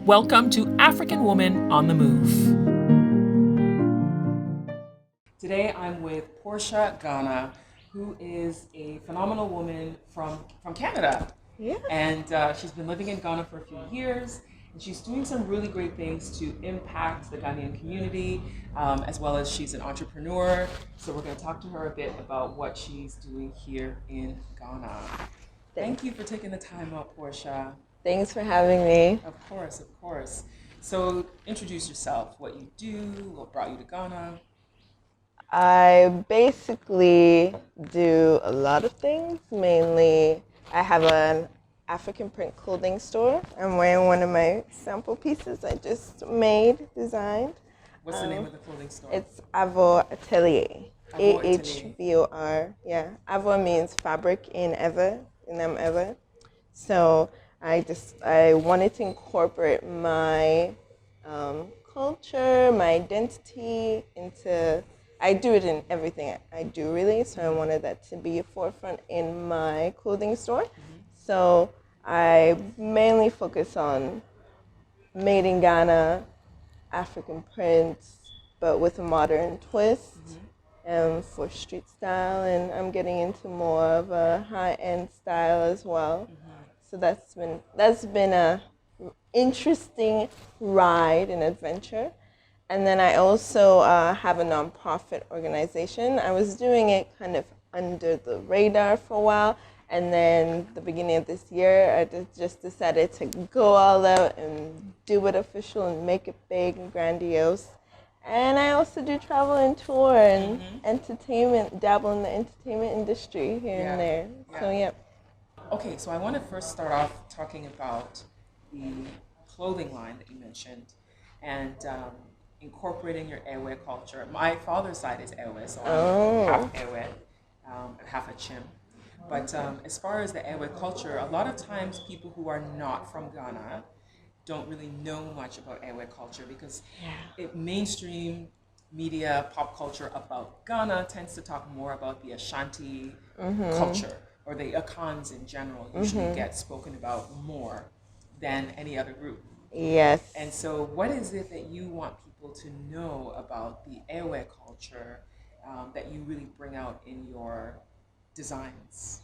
Welcome to African Woman on the Move. Today I'm with Portia Gana, who is a phenomenal woman from Canada. Yeah. And she's been living in Ghana for a few years, and she's doing some really great things to impact the Ghanaian community, as well as she's an entrepreneur. So we're going to talk to her a bit about what she's doing here in Ghana. Thank you for taking the time out, Portia. Thanks for having me. Of course, of course. So introduce yourself, what you do, what brought you to Ghana. I basically do a lot of things. Mainly, I have an African print clothing store. I'm wearing one of my sample pieces I just designed. What's the name of the clothing store? It's Avor Atelier. Avor Atelier. AHVOR. Yeah. Avor means fabric in Ever. So I wanted to incorporate my culture, my identity into. I do it in everything I do, really. So I wanted that to be a forefront in my clothing store. Mm-hmm. So I mainly focus on made in Ghana, African prints, but with a modern twist, for street style. And I'm getting into more of a high-end style as well. Mm-hmm. So that's been a interesting ride and adventure. And then I also have a nonprofit organization. I was doing it kind of under the radar for a while, and then the beginning of this year, I just decided to go all out and do it official and make it big and grandiose. And I also do travel and tour and entertainment, dabble in the entertainment industry here and there. Yeah. So yeah. Okay, so I want to first start off talking about the clothing line that you mentioned, and incorporating your Ewe culture. My father's side is Ewe, so I'm half Ewe, and half a Chim. But as far as the Ewe culture, a lot of times people who are not from Ghana don't really know much about Ewe culture because mainstream media, pop culture about Ghana tends to talk more about the Ashanti culture, or the Akans in general usually get spoken about more than any other group. Yes. And so what is it that you want people to know about the Ewe culture that you really bring out in your designs?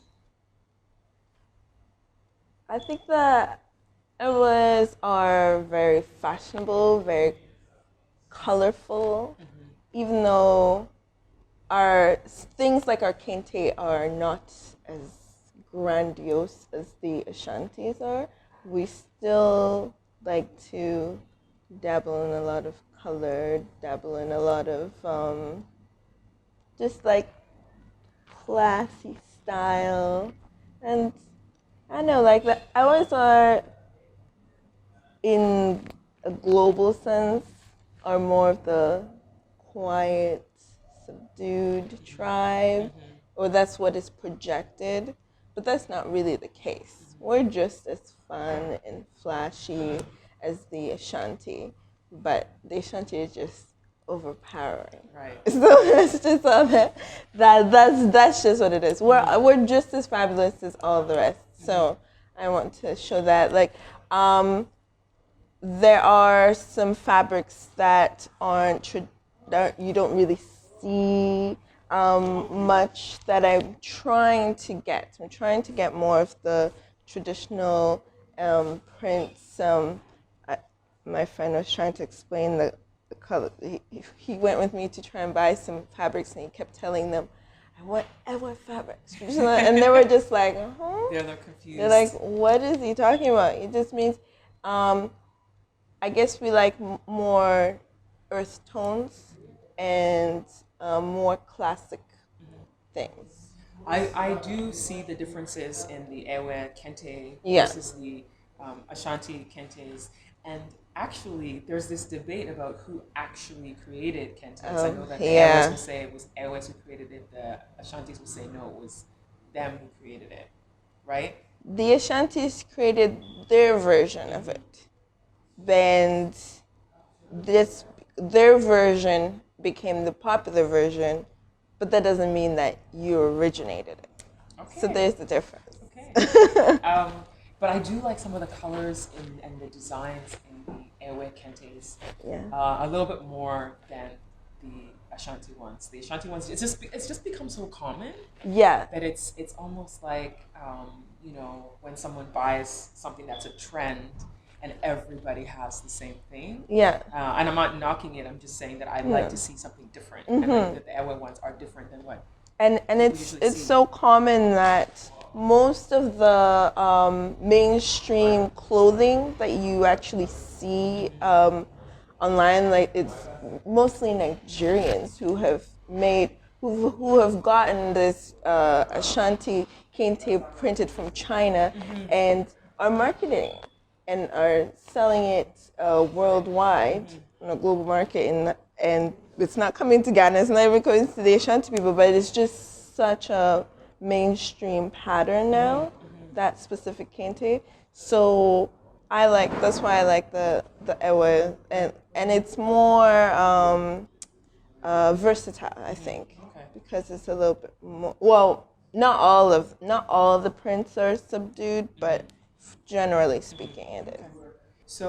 I think that Ewes are very fashionable, very colorful, even though our things like our kente are not as grandiose as the Ashantis are. We still like to dabble in a lot of color, dabble in a lot of just like classy style. And I know, like, the Ewes are, in a global sense, are more of the quiet, subdued tribe, or that's what is projected, but that's not really the case. We're just as fun and flashy as the Ashanti, but the Ashanti is just overpowering. Right. So it's just all that's just what it is. We're just as fabulous as all the rest. So I want to show that, like, there are some fabrics that that you don't really see much that I'm trying to get. I'm trying to get more of the traditional prints. My friend was trying to explain the color. He went with me to try and buy some fabrics, and he kept telling them, I want fabrics. And they were just like, They're confused. They're like, what is he talking about? It just means, I guess we like more earth tones and more classic things. I do see the differences in the Ewe Kente versus the Ashanti Kentes, and actually there's this debate about who actually created Kentes. I know that the Ewes will say it was Ewes who created it, the Ashantis will say no, it was them who created it, right? The Ashantis created their version of it, and their version became the popular version, but that doesn't mean that you originated it. Okay. So there's the difference. Okay. But I do like some of the colors and the designs in the Ewe Kente's Yeah. a little bit more than the Ashanti ones. The Ashanti ones, it's just become so common Yeah. that it's almost like you know, when someone buys something that's a trend and everybody has the same thing. Yeah. And I'm not knocking it. I'm just saying that I like Yeah. to see something different, and I think that the Ewe ones are different than what And people it's usually see. so common that most of the mainstream clothing that you actually see online, like it's mostly Nigerians who have made who have gotten this Ashanti kente printed from China and are marketing and are selling it worldwide on a global market, and it's not coming to Ghana. It's not even coming to the Ashanti people, but it's just such a mainstream pattern now. That specific kente. So that's why I like the Ewe, and it's more versatile, I think, Okay. because it's a little bit more. Well, not all of the prints are subdued, but generally speaking, it is. So,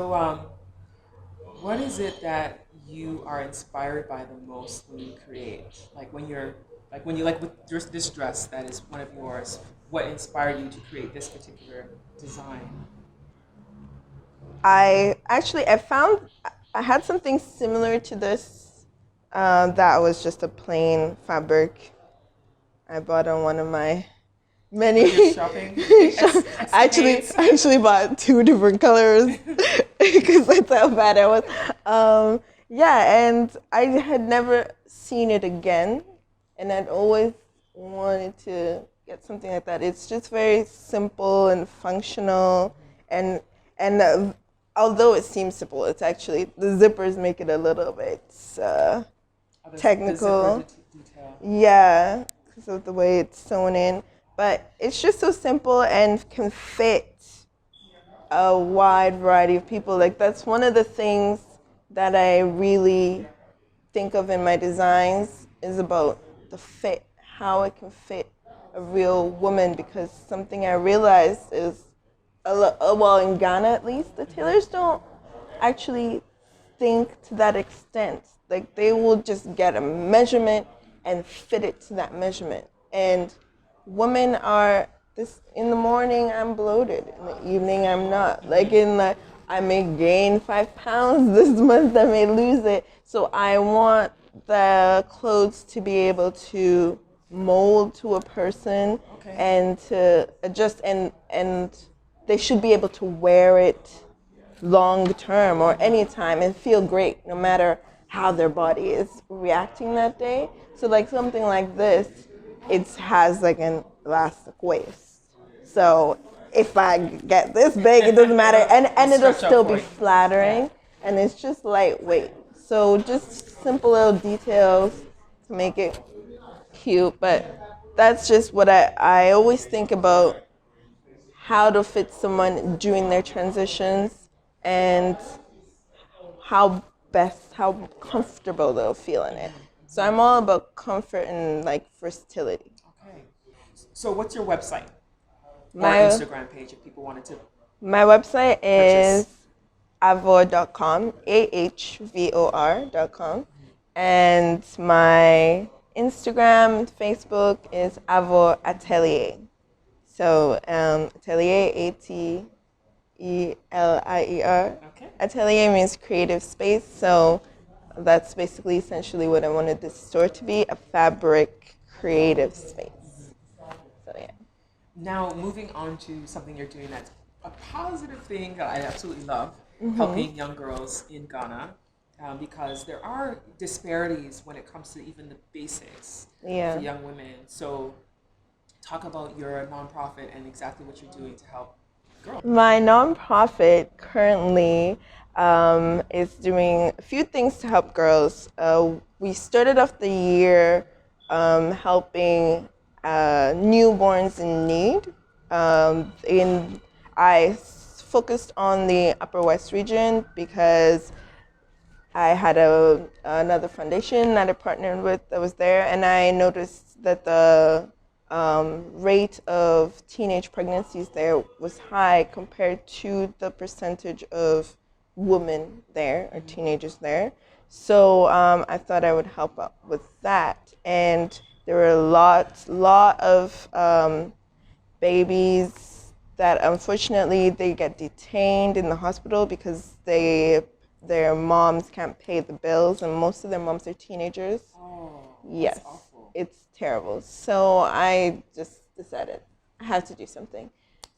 what is it that you are inspired by the most when you create? Like when you like with this dress that is one of yours. What inspired you to create this particular design? I found I had something similar to this. That was just a plain fabric I bought on one of my many. Your shopping escapades. I actually bought two different colors because that's how bad I was. Yeah, and I had never seen it again, and I'd always wanted to get something like that. It's just very simple and functional, and and although it seems simple, it's actually the zippers make it a little bit technical. The zipper detail. Yeah, because of the way it's sewn in. But it's just so simple and can fit a wide variety of people. Like, that's one of the things that I really think of in my designs is about the fit, how it can fit a real woman. Because something I realized is, well, in Ghana at least, the tailors don't actually think to that extent. Like, they will just get a measurement and fit it to that measurement. And women are this in the morning I'm bloated, in the evening I'm not. Like I may gain 5 pounds this month, I may lose it. So I want the clothes to be able to mold to a person. Okay. And to adjust, and they should be able to wear it long term or anytime and feel great no matter how their body is reacting that day. So like something like this, it has like an elastic waist. So if I get this big, it doesn't matter, and it'll still be flattering, and it's just lightweight. So just simple little details to make it cute, but that's just what I always think about, how to fit someone during their transitions and how comfortable they'll feel in it. So I'm all about comfort and like versatility. Okay. So what's your website or My Instagram page if people wanted to my website is purchase? avor.com, ahvor.com, and my Instagram, Facebook is Avor Atelier. So Atelier, Atelier. Okay. Atelier means creative space. So that's basically essentially what I wanted this store to be, a fabric creative space. So yeah. Now, moving on to something you're doing that's a positive thing that I absolutely love, helping young girls in Ghana, because there are disparities when it comes to even the basics Yeah. for young women. So, talk about your nonprofit and exactly what you're doing to help girls. My nonprofit currently is doing a few things to help girls. We started off the year helping newborns in need. I focused on the Upper West region because I had another foundation that I partnered with that was there, and I noticed that the rate of teenage pregnancies there was high compared to the percentage of women there or teenagers there. So I thought I would help out with that. And there were lot of babies that unfortunately they get detained in the hospital because their moms can't pay the bills, and most of their moms are teenagers. Oh, Yes, that's awful. it's terrible. So I just decided I have to do something.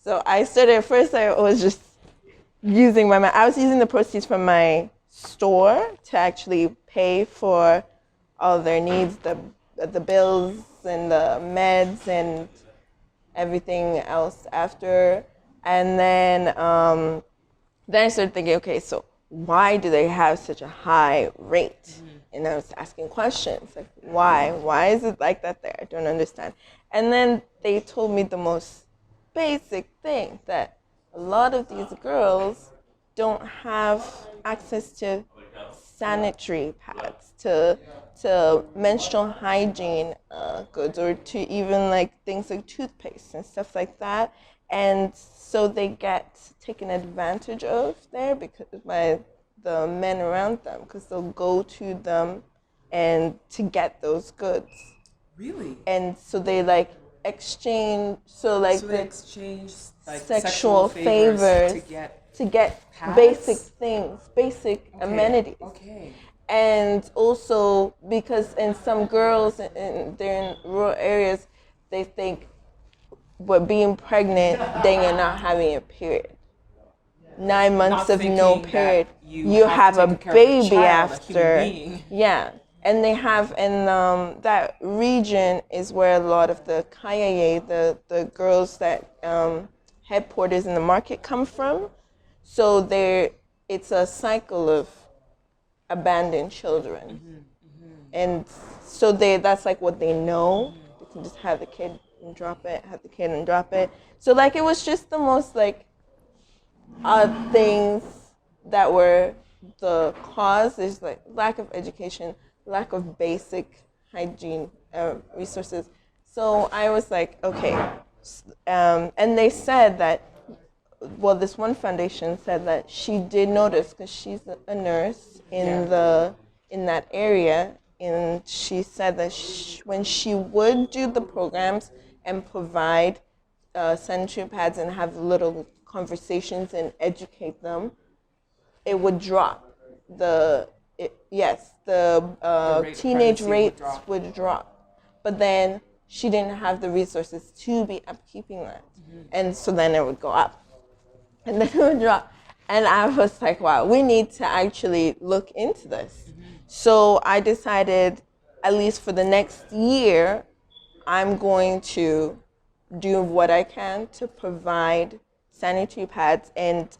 So I started, first I was just using I was using the proceeds from my store to actually pay for all their needs, the bills and the meds and everything else after. And then I started thinking, okay, so why do they have such a high rate? And I was asking questions like, why? Why is it like that there? I don't understand. And then they told me the most basic thing, that a lot of these girls don't have access to sanitary pads, to menstrual hygiene goods, or to even like things like toothpaste and stuff like that. And so they get taken advantage of there because by the men around them, because they'll go to them and to get those goods. Really? And so they like exchange, so like So they the exchange like sexual favors to get pads? basic things, basic amenities. Okay. And also because in some girls, they're in rural areas, they think, but being pregnant, then you're not having a period. 9 months Not of no thinking that period, you you have have to a take care of a baby child, a human after. being. Yeah, and they have, and that region is where a lot of the kayaye, the girls that headquarters in the market come from. So it's a cycle of abandoned children. And so that's like what they know. They can just have the kid and drop it, have the kid and drop it. So like it was just the most like odd things that were the cause. There's like lack of education, lack of basic hygiene resources. So I was like, okay. And they said that, well, this one foundation said that she did notice, because she's a nurse in that area, and she said that when she would do the programs and provide sanitary pads and have little conversations and educate them, it would drop. The rate of teenage pregnancy would rates drop. would drop, but then she didn't have the resources to be upkeeping that, and so then it would go up. And then it would drop. And I was like, wow, we need to actually look into this. So I decided, at least for the next year, I'm going to do what I can to provide sanitary pads and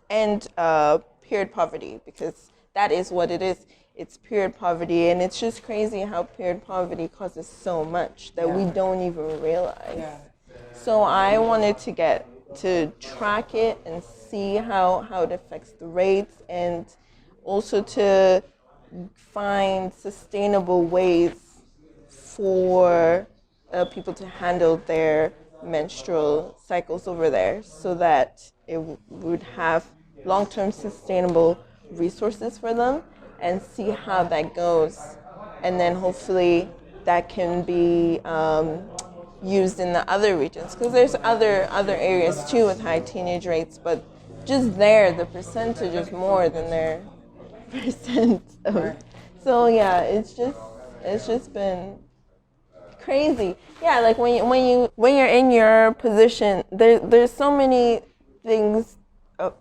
period poverty, because that is what it is. It's period poverty, and it's just crazy how period poverty causes so much that we don't even realize. Yeah. So I wanted to track it and see how it affects the rates, and also to find sustainable ways for people to handle their menstrual cycles over there, so that it would have long-term sustainable resources for them, and see how that goes. And then hopefully that can be used in the other regions, because there's other areas too with high teenage rates, but just there the percentage is more than their percent of. Right. So yeah, it's just been crazy. Yeah, like when you're in your position, there's so many things,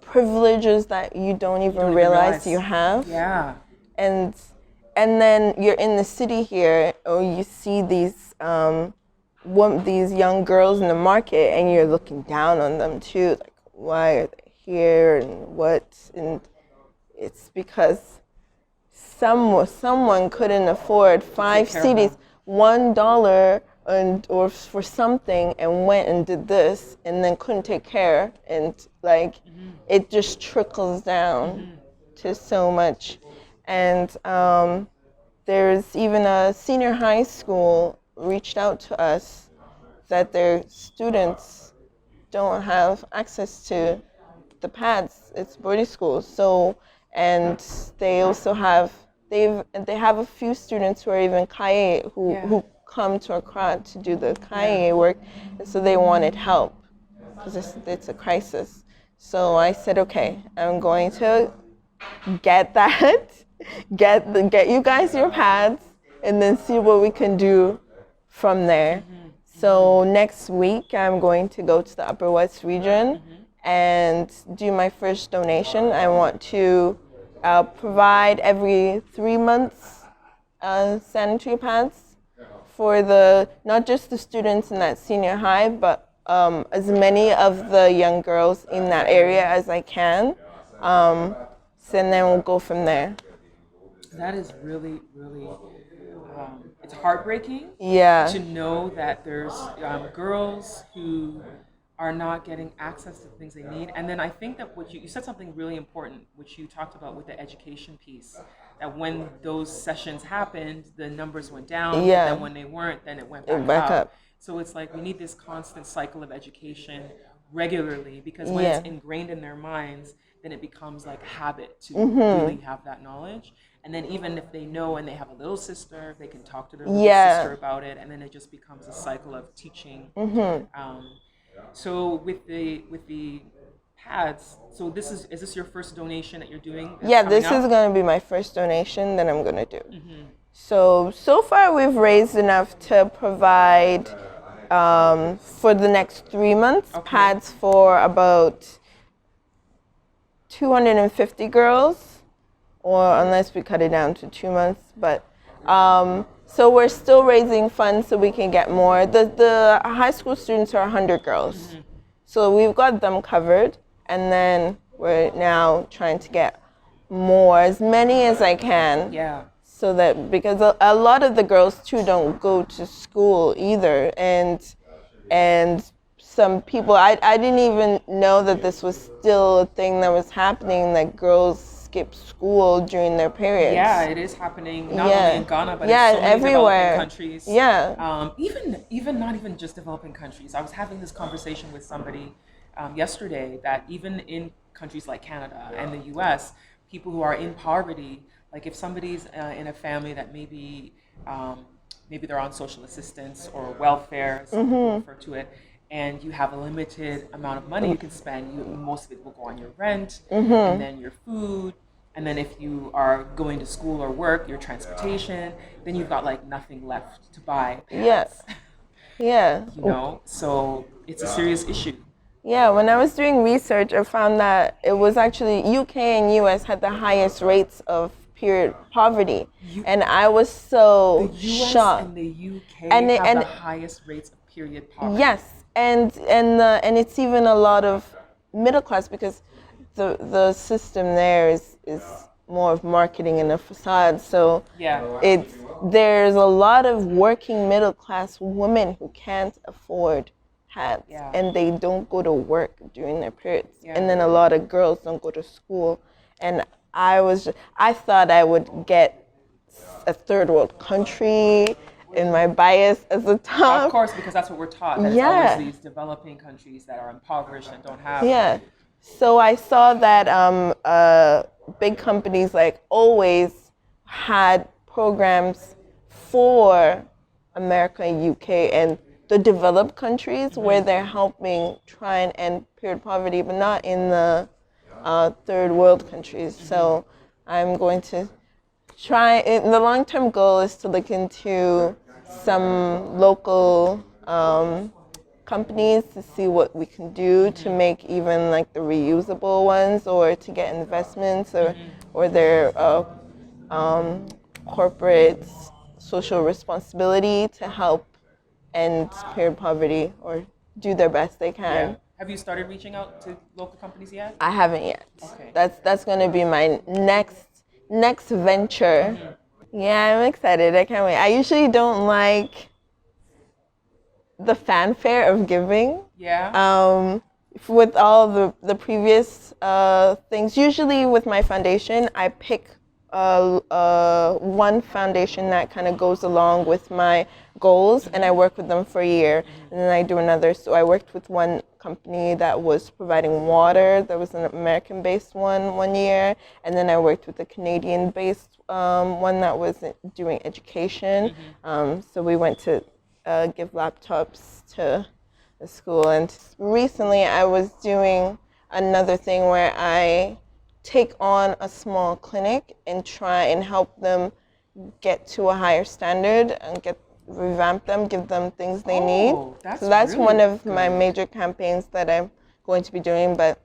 privileges that you don't even realize you have. Yeah. and and then you're in the city here, or you see these these young girls in the market, and you're looking down on them too, like, why are they here, and what? And it's because someone couldn't afford 5 care of them. CDs, $1 or for something, and went and did this, and then couldn't take care, and like it just trickles down to so much. And there's even a senior high school reached out to us that their students don't have access to the pads. It's boarding school. So, and they also have they have a few students who are even kaye who come to Accra to do the kaye work, and so they wanted help because it's a crisis. So I said, okay, I'm going to get that, get you guys your pads, and then see what we can do from there. So next week I'm going to go to the Upper West region and do my first donation. I want to provide every 3 months sanitary pads for not just the students in that senior high, but as many of the young girls in that area as I can. So and then we'll go from there. That is really, really, it's heartbreaking Yeah. to know that there's girls who are not getting access to the things they need. And then I think that what you said something really important, which you talked about with the education piece, that when those sessions happened, the numbers went down, Yeah. and then when they weren't, then it went back up. So it's like we need this constant cycle of education regularly, because when it's ingrained in their minds, then it becomes like habit to really have that knowledge. And then even if they know and they have a little sister, they can talk to their little sister about it, and then it just becomes a cycle of teaching. So with the pads, so is this your first donation that you're doing? Yeah, this is going to be my first donation that I'm going to do. So far we've raised enough to provide for the next 3 months pads for about 250 girls, or unless we cut it down to 2 months. But so we're still raising funds so we can get more. The high school students are 100 girls, so we've got them covered, and then we're now trying to get more, as many as I can. Yeah. So that, because a lot of the girls too don't go to school either, and some people, I didn't even know that this was still a thing that was happening, that girls skip school during their periods. Yeah, it is happening not only in Ghana, but in so many everywhere. Developing countries. Yeah. Even not even just developing countries. I was having this conversation with somebody yesterday that even in countries like Canada and the US, people who are in poverty, like if somebody's in a family that maybe they're on social assistance or welfare, as some people refer to it, and you have a limited amount of money you can spend, most of it will go on your rent, and then your food, and then if you are going to school or work, your transportation, then you've got like nothing left to buy pads. Yeah. You know, so it's a serious issue. Yeah, when I was doing research, I found that it was actually UK and US had the highest rates of period poverty, and I was so the US shocked. And the UK have the highest rates of period poverty. Yes, and it's even a lot of middle class, because the system there is more of marketing and a facade. So there's a lot of working middle class women who can't afford pads, and they don't go to work during their periods, and then a lot of girls don't go to school, and I thought I would get a third world country in my bias as a top. Of course, because that's what we're taught. That it's always these developing countries that are impoverished and don't have. Yeah. So I saw that big companies like Always had programs for America and UK and the developed countries where they're helping try and end period poverty, but not in the third world countries. So I'm going to try, the long-term goal is to look into some local companies to see what we can do to make even like the reusable ones, or to get investments, or their corporate social responsibility to help end period poverty, or do their best they can. Yeah. Have you started reaching out to local companies yet? I haven't yet. Okay. That's going to be my next venture. Yeah, I'm excited. I can't wait. I usually don't like the fanfare of giving. Yeah. With all the previous things, usually with my foundation, I pick one foundation that kind of goes along with my goals, and I work with them for a year, and then I do another. So I worked with one company that was providing water. There was an American-based one year, and then I worked with a Canadian-based one that was doing education. So we went to give laptops to the school, and recently I was doing another thing where I take on a small clinic and try and help them get to a higher standard and revamp them, give them things they need. So that's really one of good. my major campaigns that I'm going to be doing, but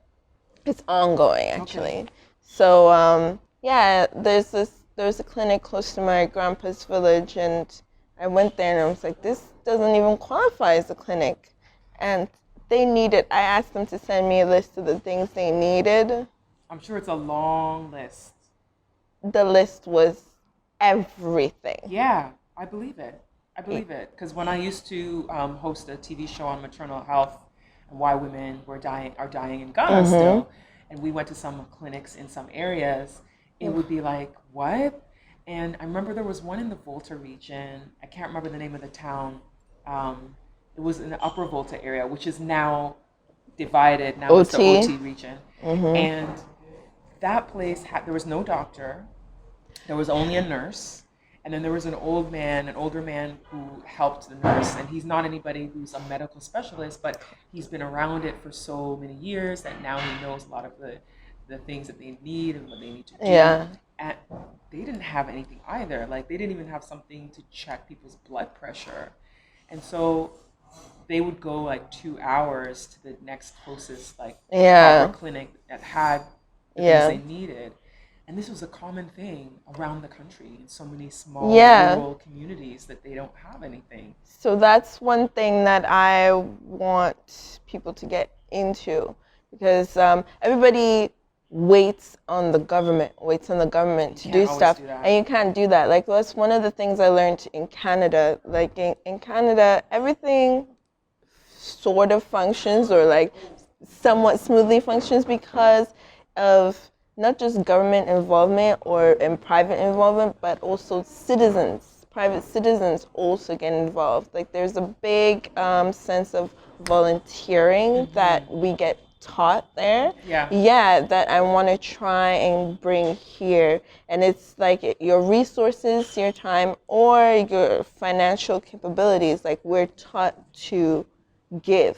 it's ongoing actually. Okay. So yeah, there's a clinic close to my grandpa's village, and I went there and I was like, this doesn't even qualify as a clinic, and they needed. I asked them to send me a list of the things they needed. I'm sure it's a long list. The list was everything. Yeah, I believe it. I believe it. Because when I used to host a TV show on maternal health and why women are dying in Ghana still, and we went to some clinics in some areas, it would be like, what? And I remember there was one in the Volta region. I can't remember the name of the town. It was in the Upper Volta area, which is now divided. Now it's the OT region. And that place there was no doctor, there was only a nurse, and then there was an older man who helped the nurse, and he's not anybody who's a medical specialist, but he's been around it for so many years that now he knows a lot of the things that they need and what they need to do. Yeah. And they didn't have anything either. Like, they didn't even have something to check people's blood pressure. And so they would go like 2 hours to the next closest proper clinic that had the things they needed. And this was a common thing around the country in so many small rural communities that they don't have anything. So that's one thing that I want people to get into, because everybody waits on the government to do stuff, and you can't do that. Like, that's one of the things I learned in Canada. Like in Canada, everything sort of functions, or like somewhat smoothly functions, because of not just government involvement and private involvement, but also private citizens also get involved. Like, there's a big sense of volunteering that we get taught there. That I want to try and bring here. And it's like your resources, your time, or your financial capabilities, like, we're taught to give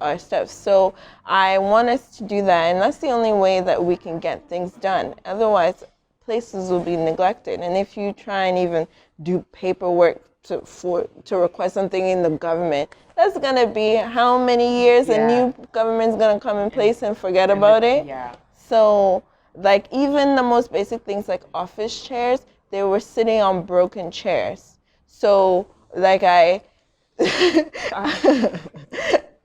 our stuff. So I want us to do that, and that's the only way that we can get things done. Otherwise, places will be neglected. And if you try and even do paperwork to request something in the government, that's gonna be how many years? A new government's gonna come in place and forget about it. So, like, even the most basic things like office chairs, they were sitting on broken chairs. So, like, I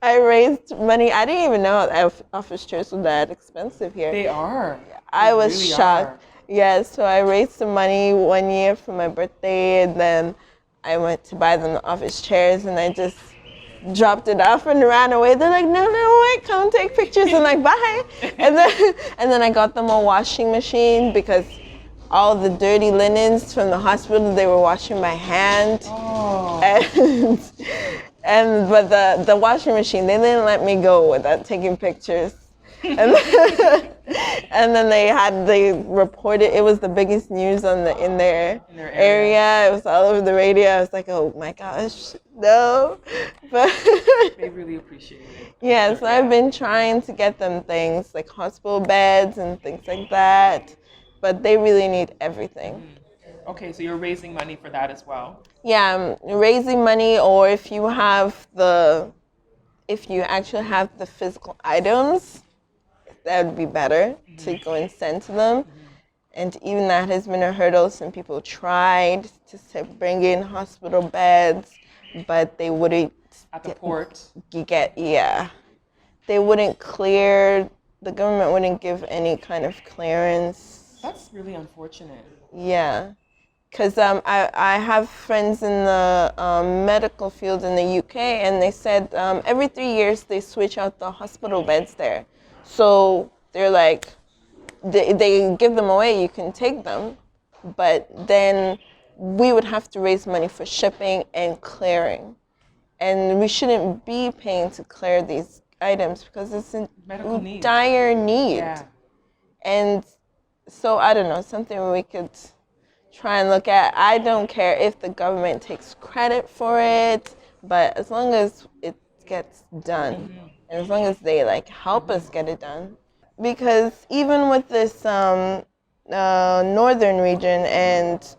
raised money. I didn't even know office chairs were that expensive here. They are. I was really shocked. Yeah, so I raised some money one year for my birthday, and then I went to buy them the office chairs, and I just dropped it off and ran away. They're like, no, wait, come take pictures. And like, bye. And then I got them a washing machine, because all the dirty linens from the hospital, they were washing by hand. But the washing machine, they didn't let me go without taking pictures. And then they reported, it was the biggest news in their area. It was all over the radio. I was like, oh my gosh, no. But they really appreciate it. Yeah, so I've been trying to get them things like hospital beds and things like that, but they really need everything. Okay, so you're raising money for that as well? Yeah, raising money, or if you actually have the physical items, that would be better to go and send to them. And even that has been a hurdle. Some people tried to bring in hospital beds, but they wouldn't. At the port? They wouldn't clear, the government wouldn't give any kind of clearance. That's really unfortunate. Yeah. Because I have friends in the medical field in the UK, and they said every 3 years they switch out the hospital beds there. So they're like, they give them away, you can take them, but then we would have to raise money for shipping and clearing. And we shouldn't be paying to clear these items because it's in Medical need. dire need. Yeah. And so I don't know, something we could try and look at. I don't care if the government takes credit for it, but as long as it gets done, and as long as they like help us get it done. Because even with this northern region, and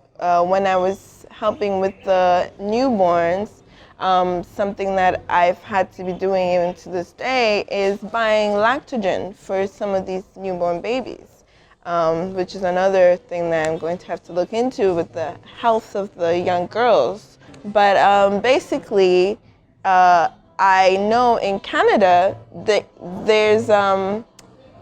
when I was helping with the newborns, something that I've had to be doing even to this day is buying lactogen for some of these newborn babies, which is another thing that I'm going to have to look into with the health of the young girls. But basically, I know in Canada that there's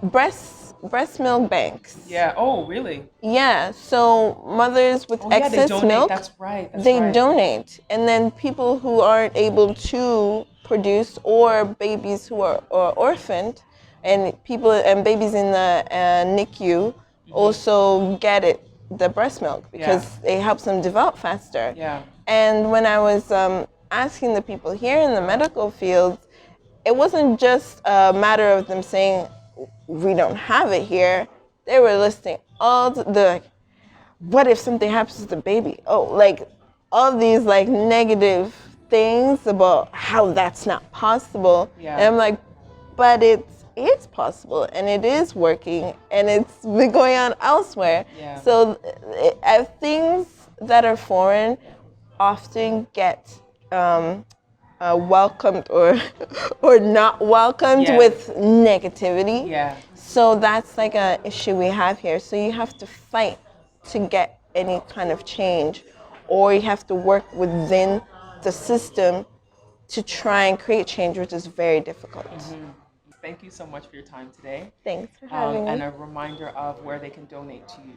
breast milk banks. Yeah. Oh, really? Yeah. So mothers with Yeah, they excess donate. milk, That's right. they donate, and then people who aren't able to produce, or babies who are orphaned, and babies in the NICU also get the breast milk because it helps them develop faster. Yeah. And when I was asking the people here in the medical field, it wasn't just a matter of them saying, we don't have it here. They were listing all the like, what if something happens to the baby? Oh, like all these like negative things about how that's not possible. Yeah. And I'm like, but it is possible, and it is working, and it's been going on elsewhere. Yeah. So things that are foreign often get welcomed or not welcomed with negativity. Yeah. So that's like an issue we have here. So you have to fight to get any kind of change, or you have to work within the system to try and create change, which is very difficult. Thank you so much for your time today. Thanks for having me. And a reminder of where they can donate to you.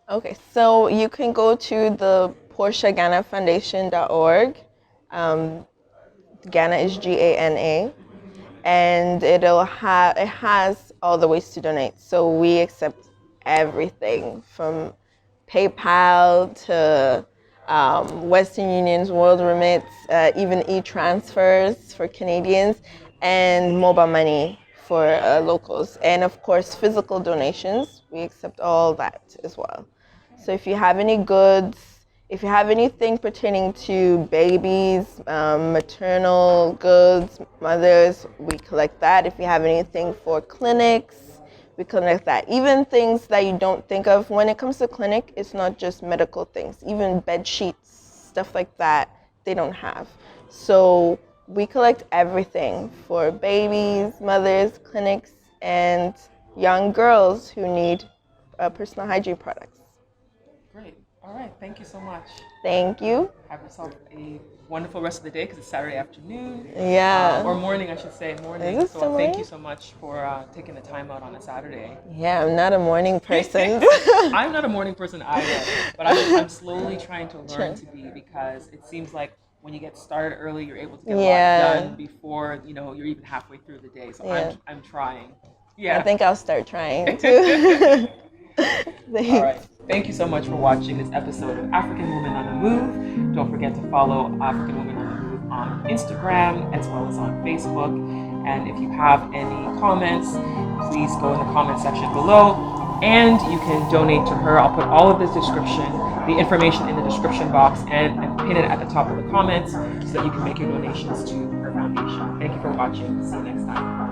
Okay, so you can go to the PortiaGanaFoundation.org. Gana is Gana, and it has all the ways to donate. So we accept everything from PayPal to Western Union's World Remits, even e-transfers for Canadians, and mobile money for locals. And of course, physical donations, we accept all that as well. So if you have any goods, if you have anything pertaining to babies, maternal goods, mothers, we collect that. If you have anything for clinics, we collect that. Even things that you don't think of. When it comes to clinic, it's not just medical things. Even bed sheets, stuff like that, they don't have. So we collect everything for babies, mothers, clinics, and young girls who need personal hygiene products. Great. All right. Thank you so much. Thank you. Have yourself a wonderful rest of the day because it's Saturday afternoon. Yeah. Or morning, I should say. Morning. Is it So still thank morning? you so much for taking the time out on a Saturday. Yeah, I'm not a morning person. I'm not a morning person either, but I'm slowly trying to learn to be, because it seems like when you get started early, you're able to get a lot done before you're even halfway through the day. So I'm trying. Yeah. I think I'll start trying too. All right. Thank you so much for watching this episode of African Women on the Move. Don't forget to follow African Women on the Move on Instagram as well as on Facebook. And if you have any comments, please go in the comment section below. And you can donate to her. I'll put all of the information in the description box, and pin it at the top of the comments so that you can make your donations to her foundation. Thank you for watching. See you next time.